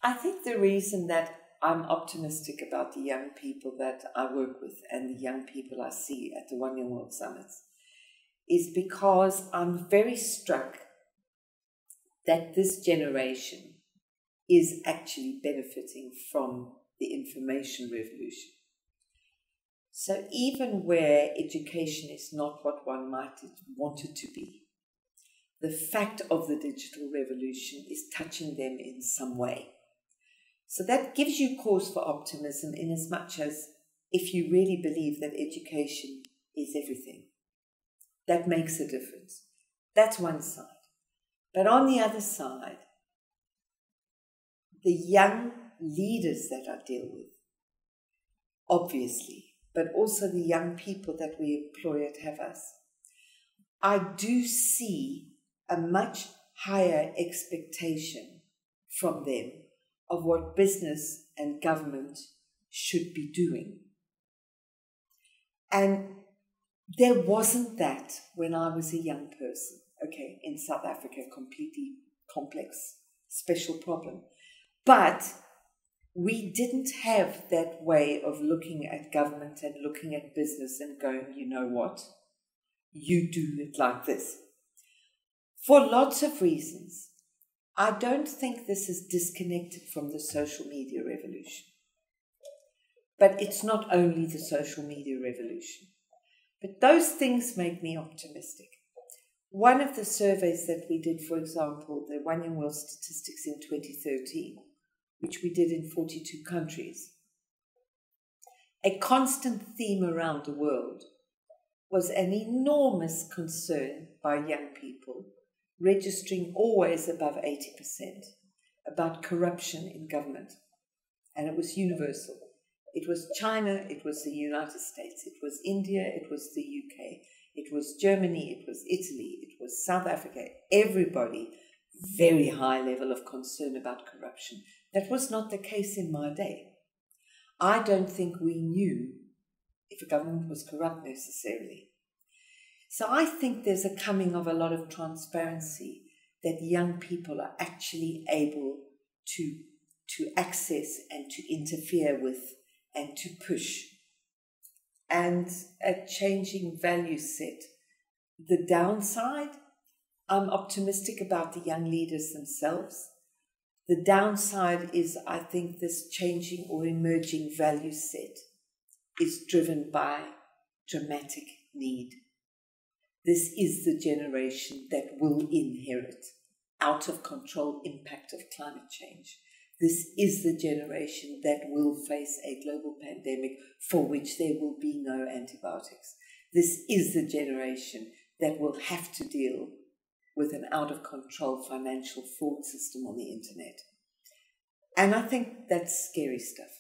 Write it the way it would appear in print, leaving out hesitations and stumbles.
I think the reason that I'm optimistic about the young people that I work with and the young people I see at the One Young World Summits is because I'm very struck that this generation is actually benefiting from the information revolution. So even where education is not what one might want it to be, the fact of the digital revolution is touching them in some way. So that gives you cause for optimism in as much as if you really believe that education is everything. That makes a difference. That's one side. But on the other side, the young leaders that I deal with, obviously, but also the young people that we employ at Havas, I do see a much higher expectation from them of what business and government should be doing. And there wasn't that when I was a young person. Okay, in South Africa, completely complex, special problem. But we didn't have that way of looking at government and looking at business and going, you know what, you do it like this. For lots of reasons, I don't think this is disconnected from the social media revolution. But it's not only the social media revolution. But those things make me optimistic. One of the surveys that we did, for example, the One Young World Statistics in 2013, which we did in 42 countries, a constant theme around the world was an enormous concern by young people, registering always above 80%, about corruption in government. And it was universal. It was China, it was the United States, it was India, it was the UK, it was Germany, it was Italy, it was South Africa. Everybody, very high level of concern about corruption. That was not the case in my day. I don't think we knew if a government was corrupt necessarily. So I think there's a coming of a lot of transparency that young people are actually able to access and to interfere with and to push. And a changing value set. The downside, I'm optimistic about the young leaders themselves. The downside is I think this changing or emerging value set is driven by dramatic need. This is the generation that will inherit out of control impact of climate change. This is the generation that will face a global pandemic for which there will be no antibiotics. This is the generation that will have to deal with an out-of-control financial fraud system on the internet. And I think that's scary stuff.